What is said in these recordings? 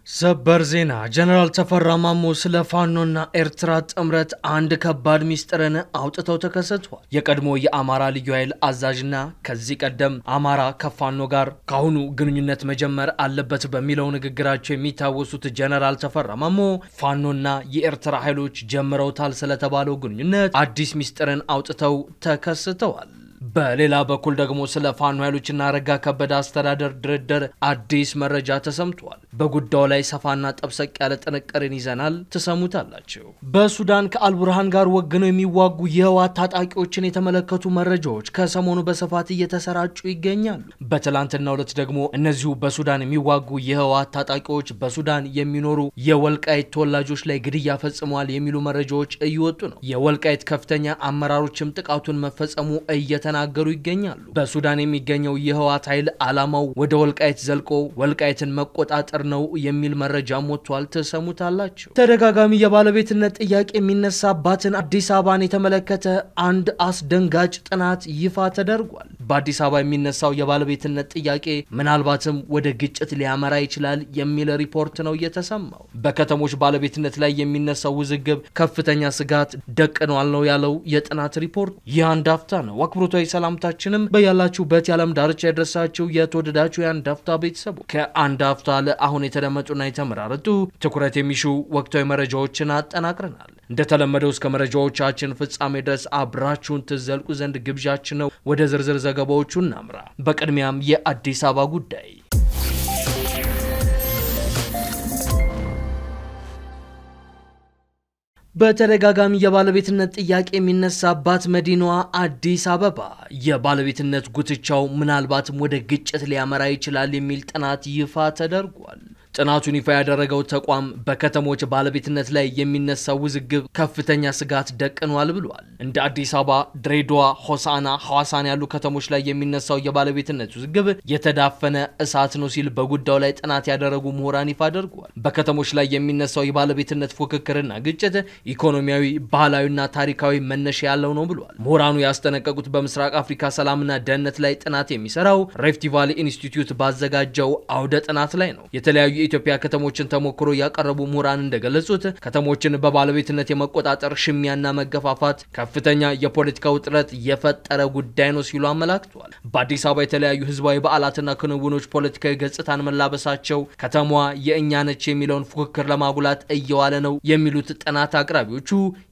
ሰበር ዜና ጀነራል ተፈራ ማሞ ስለ ፋኖና ኤርትራ ጥምረት አንድ ከባድ ሚስጥርን አውጥተው ተከሰቷል። የቀድሞ የአማራ ልዩ ኃይል አዛዥና ከዚህ ቀደም አማራ ከፋኖ ጋር ካሁኑ ግንኙነት መጀመር አለበት በሚለው ንግግራቸው የሚታወሱት ጀነራል ተፈራ ማሞ ፋኖና የኤርትራ ኃይሎች ጀምረውታል ስለተባለው ግንኙነት አዲስ ሚስጥርን አውጥተው ተከስተዋል። በሌላ በኩል ደግሞ ስለ ፋኖ ኃይሎችና አረጋ ከበደ አስተዳደር ድርድር አዲስ መረጃ ተሰምቷል። በጉዳዩ ላይ ሰፋና ጠብሰቅ ያለ ጥንቅርን ይዘናል፣ ተሰሙታላችሁ። በሱዳን ከአልቡርሃን ጋር ወግነው የሚዋጉ የህወሓት ታጣቂዎችን የተመለከቱ መረጃዎች ከሰሞኑ በስፋት እየተሰራጩ ይገኛሉ። በትላንትናው ዕለት ደግሞ እነዚሁ በሱዳን የሚዋጉ የህወሓት ታጣቂዎች በሱዳን የሚኖሩ የወልቃይት ተወላጆች ላይ ግድያ ፈጽመዋል የሚሉ መረጃዎች እየወጡ ነው። የወልቃይት ከፍተኛ አመራሮችም ጥቃቱን መፈጸሙ እየተናገሩ ይገኛሉ። በሱዳን የሚገኘው የህወሓት ኃይል አላማው ወደ ወልቃይት ዘልቆ ወልቃይትን መቆጣጠር ነው የሚል መረጃ ሞቷል፣ ተሰሙታላችሁ። ተደጋጋሚ የባለቤትነት ጥያቄ የሚነሳባትን አዲስ አበባን የተመለከተ አንድ አስደንጋጭ ጥናት ይፋ ተደርጓል። በአዲስ አበባ የሚነሳው የባለቤትነት ጥያቄ ምናልባትም ወደ ግጭት ሊያመራ ይችላል የሚል ሪፖርት ነው የተሰማው። በከተሞች ባለቤትነት ላይ የሚነሳው ውዝግብ ከፍተኛ ስጋት ደቅኗል ነው ያለው የጥናት ሪፖርት። የአንድ አፍታ ነው። አክብሮታዊ ሰላምታችንም በያላችሁበት የዓለም ዳርቻ ያደረሳችሁ የተወደዳችሁ የአንድ አፍታ ቤተሰቡ ከአንድ አፍታ ለአሁን የተደመጡና የተመራረጡ ትኩረት የሚሹ ወቅታዊ መረጃዎችን አጠናቅረናል። እንደተለመደው እስከ መረጃዎቻችን ፍጻሜ ድረስ አብራችሁን ትዘልቁ ዘንድ ግብዣችን ነው። ወደ ዝርዝር ዘገባዎቹ እናምራ። በቅድሚያም የአዲስ አበባ ጉዳይ በተደጋጋሚ የባለቤትነት ጥያቄ የሚነሳባት መዲናዋ አዲስ አበባ የባለቤትነት ጉትቻው ምናልባትም ወደ ግጭት ሊያመራ ይችላል የሚል ጥናት ይፋ ተደርጓል። ጥናቱን ይፋ ያደረገው ተቋም በከተሞች ባለቤትነት ላይ የሚነሳው ውዝግብ ከፍተኛ ስጋት ደቅኗል ብሏል። እንደ አዲስ አበባ፣ ድሬዳዋ፣ ሆሳና፣ ሐዋሳን ያሉ ከተሞች ላይ የሚነሳው የባለቤትነት ውዝግብ የተዳፈነ እሳት ነው ሲል በጉዳዩ ላይ ጥናት ያደረጉ ምሁራን ይፋ አድርገዋል። በከተሞች ላይ የሚነሳው የባለቤትነት ፉክክርና ግጭት ኢኮኖሚያዊ፣ ባህላዊና ታሪካዊ መነሻ ያለው ነው ብሏል። ምሁራኑ ያስጠነቀቁት በምስራቅ አፍሪካ ሰላምና ደህንነት ላይ ጥናት የሚሰራው ሪፍት ቫሊ ኢንስቲትዩት ባዘጋጀው አውደ ጥናት ላይ ነው። የተለያዩ የኢትዮጵያ ከተሞችን ተሞክሮ ያቀረቡ ምሁራን እንደገለጹት ከተሞችን በባለቤትነት የመቆጣጠር ሽሚያና መገፋፋት ከፍተኛ የፖለቲካ ውጥረት የፈጠረ ጉዳይ ነው ሲሉ አመላክተዋል። በአዲስ አበባ የተለያዩ ህዝባዊ በዓላትና ክንውኖች ፖለቲካዊ ገጽታን መላበሳቸው ከተማዋ የእኛ ነች የሚለውን ፉክክር ለማጉላት እየዋለ ነው የሚሉት ጥናት አቅራቢዎቹ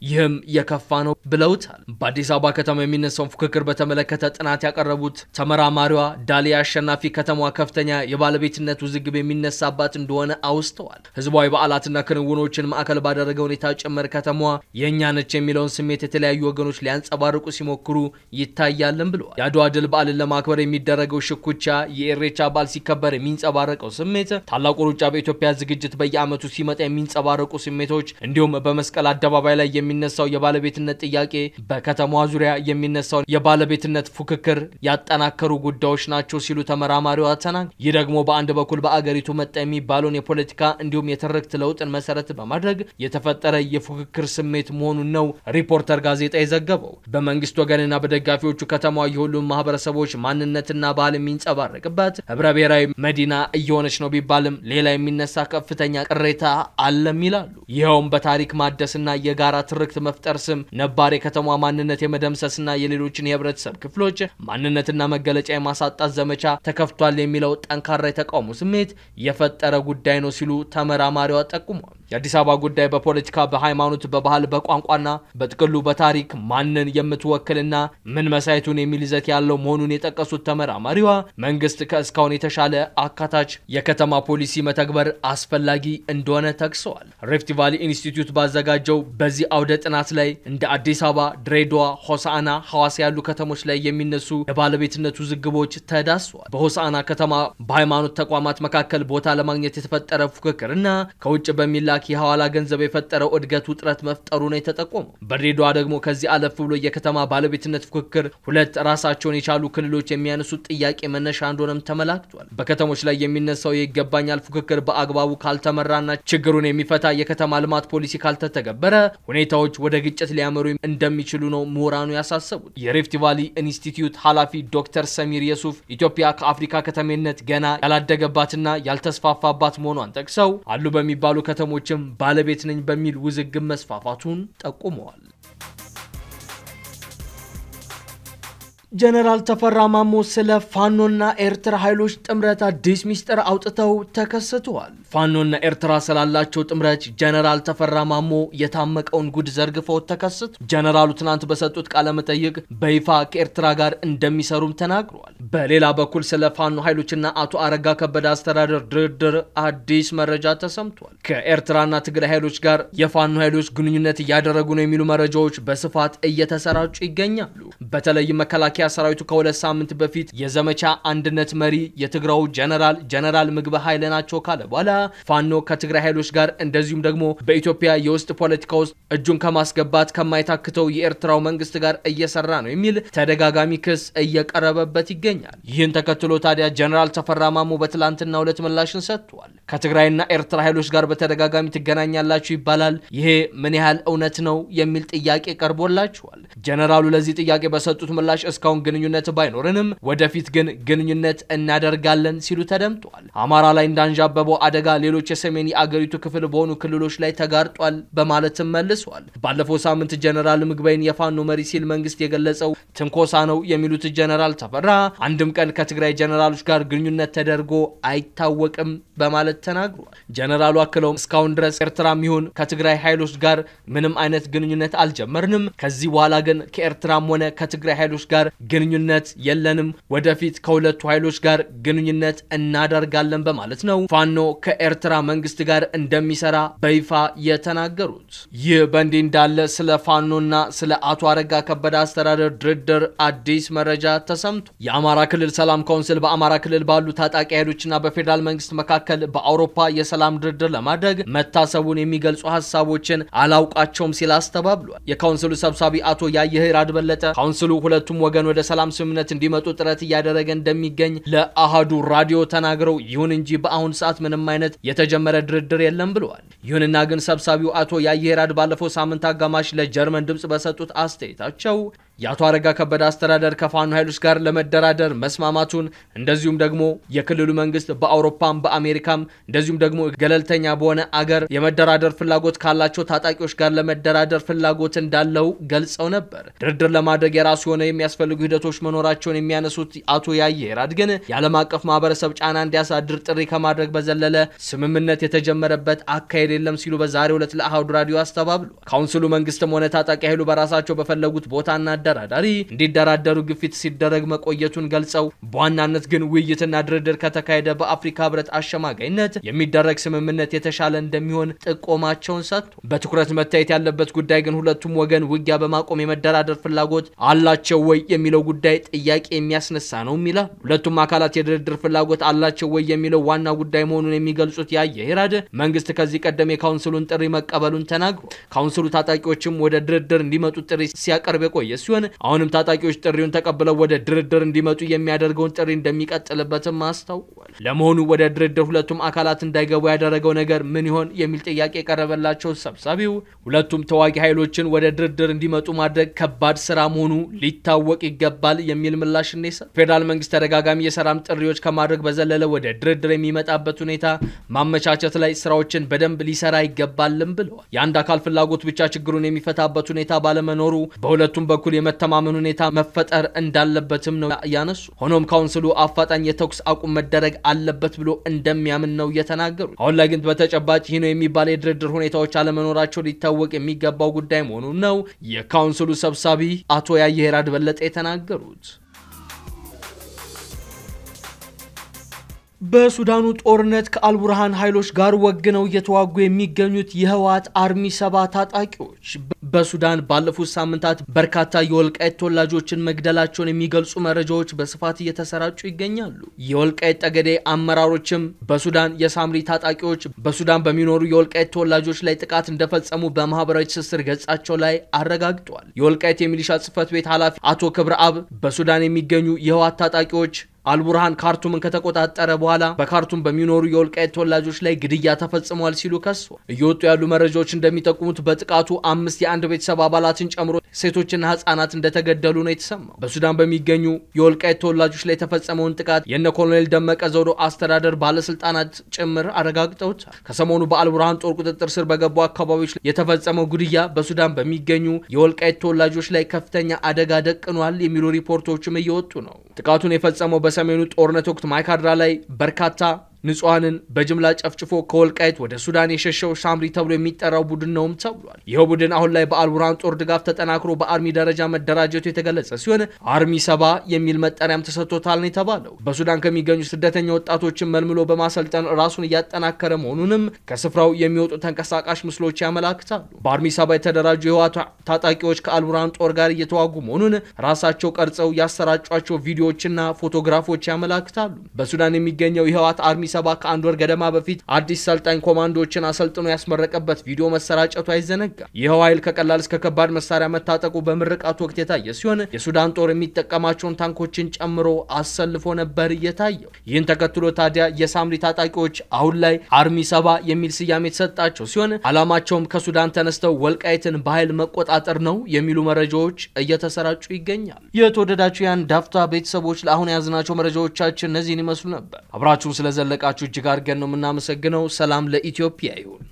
ይህም የከፋ ነው ብለውታል። በአዲስ አበባ ከተማ የሚነሳውን ፉክክር በተመለከተ ጥናት ያቀረቡት ተመራማሪዋ ዳሊያ አሸናፊ ከተማዋ ከፍተኛ የባለቤትነት ውዝግብ የሚነሳባት እንደሆነ አውስተዋል። ህዝባዊ በዓላትና ክንውኖችን ማዕከል ባደረገ ሁኔታ ጭምር ከተማዋ የኛ ነች የሚለውን ስሜት የተለያዩ ወገኖች ሊያንጸባርቁ ሲሞክሩ ይታያልም ብለዋል። የአድዋ ድል በዓልን ለማክበር የሚደረገው ሽኩቻ፣ የኢሬቻ በዓል ሲከበር የሚንጸባረቀው ስሜት፣ ታላቁ ሩጫ በኢትዮጵያ ዝግጅት በየዓመቱ ሲመጣ የሚንጸባረቁ ስሜቶች እንዲሁም በመስቀል አደባባይ ላይ የሚነሳው የባለቤትነት ጥያቄ በከተማዋ ዙሪያ የሚነሳው የባለቤትነት ፉክክር ያጠናከሩ ጉዳዮች ናቸው ሲሉ ተመራማሪዋ ተናግረዋል። ይህ ደግሞ በአንድ በኩል በአገሪቱ መጣ ባሎን የፖለቲካ እንዲሁም የትርክት ለውጥን መሰረት በማድረግ የተፈጠረ የፉክክር ስሜት መሆኑን ነው ሪፖርተር ጋዜጣ የዘገበው። በመንግስት ወገንና በደጋፊዎቹ ከተማዋ የሁሉም ማህበረሰቦች ማንነትና ባህል የሚንጸባረቅበት ህብረ ብሔራዊ መዲና እየሆነች ነው ቢባልም ሌላ የሚነሳ ከፍተኛ ቅሬታ አለም ይላሉ። ይኸውም በታሪክ ማደስና የጋራ ትርክት መፍጠር ስም ነባር የከተማዋ ማንነት የመደምሰስና የሌሎችን የህብረተሰብ ክፍሎች ማንነትና መገለጫ የማሳጣት ዘመቻ ተከፍቷል የሚለው ጠንካራ የተቃውሞ ስሜት የፈጠረ ጉዳይ ነው ሲሉ ተመራማሪዋ ጠቁመዋል። የአዲስ አበባ ጉዳይ በፖለቲካ፣ በሃይማኖት፣ በባህል፣ በቋንቋና በጥቅሉ በታሪክ ማንን የምትወክልና ምን መሳይቱን የሚል ይዘት ያለው መሆኑን የጠቀሱት ተመራማሪዋ መንግስት ከእስካሁን የተሻለ አካታች የከተማ ፖሊሲ መተግበር አስፈላጊ እንደሆነ ጠቅሰዋል። ሪፍት ቫሊ ኢንስቲትዩት ባዘጋጀው በዚህ አውደ ጥናት ላይ እንደ አዲስ አበባ፣ ድሬዳዋ፣ ሆሳና፣ ሐዋሳ ያሉ ከተሞች ላይ የሚነሱ የባለቤትነት ውዝግቦች ተዳስሰዋል። በሆሳና ከተማ በሃይማኖት ተቋማት መካከል ቦታ ለማግኘት የተፈጠረ ፉክክርና ከውጭ በሚላክ በመላክ የሐዋላ ገንዘብ የፈጠረው እድገት ውጥረት መፍጠሩ ነው የተጠቆመው። በድሬዳዋ ደግሞ ከዚህ አለፍ ብሎ የከተማ ባለቤትነት ፉክክር ሁለት ራሳቸውን የቻሉ ክልሎች የሚያነሱት ጥያቄ መነሻ እንደሆነም ተመላክቷል። በከተሞች ላይ የሚነሳው የይገባኛል ፉክክር በአግባቡ ካልተመራና ችግሩን የሚፈታ የከተማ ልማት ፖሊሲ ካልተተገበረ ሁኔታዎች ወደ ግጭት ሊያመሩ እንደሚችሉ ነው ምሁራኑ ያሳሰቡት። የሪፍት ቫሊ ኢንስቲትዩት ኃላፊ ዶክተር ሰሚር የሱፍ ኢትዮጵያ ከአፍሪካ ከተሜነት ገና ያላደገባትና ያልተስፋፋባት መሆኗን ጠቅሰው አሉ በሚባሉ ከተሞችም ባለቤት ነኝ በሚል ውዝግብ መስፋፋቱን ጠቁመዋል። ጀነራል ተፈራ ማሞ ስለ ፋኖና ኤርትራ ኃይሎች ጥምረት አዲስ ሚስጥር አውጥተው ተከስተዋል። ፋኖና ኤርትራ ስላላቸው ጥምረት ጀነራል ተፈራ ማሞ የታመቀውን ጉድ ዘርግፈው ተከስቱ። ጀነራሉ ትናንት በሰጡት ቃለ መጠይቅ በይፋ ከኤርትራ ጋር እንደሚሰሩም ተናግረዋል። በሌላ በኩል ስለ ፋኖ ኃይሎችና አቶ አረጋ ከበደ አስተዳደር ድርድር አዲስ መረጃ ተሰምቷል። ከኤርትራና ትግራይ ኃይሎች ጋር የፋኖ ኃይሎች ግንኙነት እያደረጉ ነው የሚሉ መረጃዎች በስፋት እየተሰራጩ ይገኛሉ። በተለይ መከላከያ ሰራዊቱ ከሁለት ሳምንት በፊት የዘመቻ አንድነት መሪ የትግራው ጀነራል ምግበ ኃይለ ናቸው ካለ በኋላ ፋኖ ከትግራይ ኃይሎች ጋር እንደዚሁም ደግሞ በኢትዮጵያ የውስጥ ፖለቲካ ውስጥ እጁን ከማስገባት ከማይታክተው የኤርትራው መንግስት ጋር እየሰራ ነው የሚል ተደጋጋሚ ክስ እየቀረበበት ይገኛል። ይህን ተከትሎ ታዲያ ጀነራል ተፈራ ማሞ በትላንትናው ዕለት ምላሽን ሰጥቷል። ከትግራይና ኤርትራ ኃይሎች ጋር በተደጋጋሚ ትገናኛላችሁ ይባላል። ይሄ ምን ያህል እውነት ነው የሚል ጥያቄ ቀርቦላቸዋል። ጀነራሉ ለዚህ ጥያቄ በሰጡት ምላሽ እስካሁን ግንኙነት ባይኖርንም ወደፊት ግን ግንኙነት እናደርጋለን ሲሉ ተደምጧል። አማራ ላይ እንዳንጃበበው አደጋ ሌሎች የሰሜን የአገሪቱ ክፍል በሆኑ ክልሎች ላይ ተጋርጧል በማለትም መልሷል። ባለፈው ሳምንት ጀነራል ምግበይን የፋኖ መሪ ሲል መንግስት የገለጸው ትንኮሳ ነው የሚሉት ጀነራል ተፈራ አንድም ቀን ከትግራይ ጀነራሎች ጋር ግንኙነት ተደርጎ አይታወቅም በማለት ተናግሯል። ጀነራሉ አክለውም እስካሁን ድረስ ኤርትራም ይሁን ከትግራይ ኃይሎች ጋር ምንም አይነት ግንኙነት አልጀመርንም። ከዚህ በኋላ ግን ከኤርትራም ሆነ ከትግራይ ኃይሎች ጋር ግንኙነት የለንም። ወደፊት ከሁለቱ ኃይሎች ጋር ግንኙነት እናደርጋለን በማለት ነው ፋኖ ከኤርትራ መንግስት ጋር እንደሚሰራ በይፋ የተናገሩት። ይህ በእንዲህ እንዳለ ስለ ፋኖና ስለ አቶ አረጋ ከበደ አስተዳደር ድርድር አዲስ መረጃ ተሰምቷል። የአማራ ክልል ሰላም ካውንስል በአማራ ክልል ባሉ ታጣቂ ኃይሎችና በፌደራል መንግስት መካከል በአውሮፓ የሰላም ድርድር ለማድረግ መታሰቡን የሚገልጹ ሐሳቦችን አላውቃቸውም ሲል አስተባብሏል። የካውንስሉ ሰብሳቢ አቶ ያየህራድ በለጠ ካውንስሉ ሁለቱም ወገን ወደ ሰላም ስምምነት እንዲመጡ ጥረት እያደረገ እንደሚገኝ ለአሃዱ ራዲዮ ተናግረው ይሁን እንጂ በአሁን ሰዓት ምንም አይነት የተጀመረ ድርድር የለም ብለዋል። ይሁንና ግን ሰብሳቢው አቶ ያየህራድ ባለፈው ሳምንት አጋማሽ ለጀርመን ድምጽ በሰጡት አስተያየታቸው የአቶ አረጋ ከበደ አስተዳደር ከፋኖ ኃይሎች ጋር ለመደራደር መስማማቱን እንደዚሁም ደግሞ የክልሉ መንግስት በአውሮፓም በአሜሪካም እንደዚሁም ደግሞ ገለልተኛ በሆነ አገር የመደራደር ፍላጎት ካላቸው ታጣቂዎች ጋር ለመደራደር ፍላጎት እንዳለው ገልጸው ነበር። ድርድር ለማድረግ የራሱ የሆነ የሚያስፈልጉ ሂደቶች መኖራቸውን የሚያነሱት አቶ ያየህራድ ግን የዓለም አቀፍ ማህበረሰብ ጫና እንዲያሳድር ጥሪ ከማድረግ በዘለለ ስምምነት የተጀመረበት አካሄድ የለም ሲሉ በዛሬው ዕለት ለአሃዱ ራዲዮ አስተባብሏል። ካውንስሉ መንግስትም ሆነ ታጣቂ ኃይሉ በራሳቸው በፈለጉት ቦታና ተደራዳሪ እንዲደራደሩ ግፊት ሲደረግ መቆየቱን ገልጸው በዋናነት ግን ውይይትና ድርድር ከተካሄደ በአፍሪካ ህብረት አሸማጋይነት የሚደረግ ስምምነት የተሻለ እንደሚሆን ጥቆማቸውን ሰጥቷል። በትኩረት መታየት ያለበት ጉዳይ ግን ሁለቱም ወገን ውጊያ በማቆም የመደራደር ፍላጎት አላቸው ወይ የሚለው ጉዳይ ጥያቄ የሚያስነሳ ነው ይላል። ሁለቱም አካላት የድርድር ፍላጎት አላቸው ወይ የሚለው ዋና ጉዳይ መሆኑን የሚገልጹት ያየህራድ መንግስት ከዚህ ቀደም የካውንስሉን ጥሪ መቀበሉን ተናግሯል። ካውንስሉ ታጣቂዎችም ወደ ድርድር እንዲመጡ ጥሪ ሲያቀርብ የቆየ ሲሆን አሁንም ታጣቂዎች ጥሪውን ተቀብለው ወደ ድርድር እንዲመጡ የሚያደርገውን ጥሪ እንደሚቀጥልበትም አስታውቋል። ለመሆኑ ወደ ድርድር ሁለቱም አካላት እንዳይገቡ ያደረገው ነገር ምን ይሆን የሚል ጥያቄ ቀረበላቸው ሰብሳቢው ሁለቱም ተዋጊ ኃይሎችን ወደ ድርድር እንዲመጡ ማድረግ ከባድ ስራ መሆኑ ሊታወቅ ይገባል የሚል ምላሽ ነው። ፌደራል መንግስት ተደጋጋሚ የሰላም ጥሪዎች ከማድረግ በዘለለ ወደ ድርድር የሚመጣበት ሁኔታ ማመቻቸት ላይ ስራዎችን በደንብ ሊሰራ ይገባልም ብለዋል። የአንድ አካል ፍላጎት ብቻ ችግሩን የሚፈታበት ሁኔታ ባለመኖሩ በሁለቱም በኩል የመተማመን ሁኔታ መፈጠር እንዳለበትም ነው ያነሱ። ሆኖም ካውንስሉ አፋጣኝ የተኩስ አቁም መደረግ አለበት ብሎ እንደሚያምን ነው የተናገሩት። አሁን ላይ ግን በተጨባጭ ይህ ነው የሚባል የድርድር ሁኔታዎች አለመኖራቸው ሊታወቅ የሚገባው ጉዳይ መሆኑን ነው የካውንስሉ ሰብሳቢ አቶ ያየህራድ በለጠ የተናገሩት። በሱዳኑ ጦርነት ከአልቡርሃን ኃይሎች ጋር ወግነው እየተዋጉ የሚገኙት የህወሓት አርሚ 7 ታጣቂዎች በሱዳን ባለፉት ሳምንታት በርካታ የወልቃይት ተወላጆችን መግደላቸውን የሚገልጹ መረጃዎች በስፋት እየተሰራጩ ይገኛሉ። የወልቃይት ጠገዴ አመራሮችም በሱዳን የሳምሪ ታጣቂዎች በሱዳን በሚኖሩ የወልቃይት ተወላጆች ላይ ጥቃት እንደፈጸሙ በማህበራዊ ትስስር ገጻቸው ላይ አረጋግጠዋል። የወልቃይት የሚሊሻ ጽሕፈት ቤት ኃላፊ አቶ ክብረአብ በሱዳን የሚገኙ የህወሓት ታጣቂዎች አልቡርሃን ካርቱምን ከተቆጣጠረ በኋላ በካርቱም በሚኖሩ የወልቃይት ተወላጆች ላይ ግድያ ተፈጽሟል ሲሉ ከሰዋል። እየወጡ ያሉ መረጃዎች እንደሚጠቁሙት በጥቃቱ 5 የአንድ ቤተሰብ አባላትን ጨምሮ ሴቶችና ህፃናት እንደተገደሉ ነው የተሰማው። በሱዳን በሚገኙ የወልቃይት ተወላጆች ላይ የተፈጸመውን ጥቃት የነ ኮሎኔል ደመቀ ዘውዶ አስተዳደር ባለስልጣናት ጭምር አረጋግጠውታል። ከሰሞኑ በአልቡርሃን ጦር ቁጥጥር ስር በገቡ አካባቢዎች የተፈጸመው ግድያ በሱዳን በሚገኙ የወልቃይት ተወላጆች ላይ ከፍተኛ አደጋ ደቅኗል የሚሉ ሪፖርቶችም እየወጡ ነው። ጥቃቱን የፈጸመው በሰሜኑ ጦርነት ወቅት ማይካድራ ላይ በርካታ ንጹሃንን በጅምላ ጨፍጭፎ ከወልቃይት ወደ ሱዳን የሸሸው ሳምሪ ተብሎ የሚጠራው ቡድን ነውም ተብሏል። ይሄው ቡድን አሁን ላይ በአልቡርሃን ጦር ድጋፍ ተጠናክሮ በአርሚ ደረጃ መደራጀቱ የተገለጸ ሲሆን አርሚ 70 የሚል መጠሪያም ተሰጥቶታል ነው የተባለው። በሱዳን ከሚገኙ ስደተኛ ወጣቶችን መልምሎ በማሰልጠን ራሱን እያጠናከረ መሆኑንም ከስፍራው የሚወጡ ተንቀሳቃሽ ምስሎች ያመላክታሉ። በአርሚ 70 የተደራጁ የህወሓት ታጣቂዎች ከአልቡርሃን ጦር ጋር እየተዋጉ መሆኑን ራሳቸው ቀርጸው ያሰራጯቸው ቪዲዮዎችና ፎቶግራፎች ያመላክታሉ። በሱዳን የሚገኘው የህወሓት አርሚ 70 ከአንድ ወር ገደማ በፊት አዲስ ሰልጣኝ ኮማንዶዎችን አሰልጥኖ ያስመረቀበት ቪዲዮ መሰራጨቱ አይዘነጋም። ይኸው ኃይል ከቀላል እስከ ከባድ መሳሪያ መታጠቁ በምርቃቱ ወቅት የታየ ሲሆን የሱዳን ጦር የሚጠቀማቸውን ታንኮችን ጨምሮ አሰልፎ ነበር እየታየው። ይህን ተከትሎ ታዲያ የሳምሪ ታጣቂዎች አሁን ላይ አርሚ 70 የሚል ስያሜ የተሰጣቸው ሲሆን ዓላማቸውም ከሱዳን ተነስተው ወልቃይትን በኃይል መቆጣጠር ነው የሚሉ መረጃዎች እየተሰራጩ ይገኛል። የተወደዳችሁ ያን ዳፍታ ቤተሰቦች ለአሁን ያዝናቸው መረጃዎቻችን እነዚህን ይመስሉ ነበር። አብራችሁን ስለዘለቃችሁ እጅግ አድርገን ነው የምናመሰግነው። ሰላም ለኢትዮጵያ ይሁን።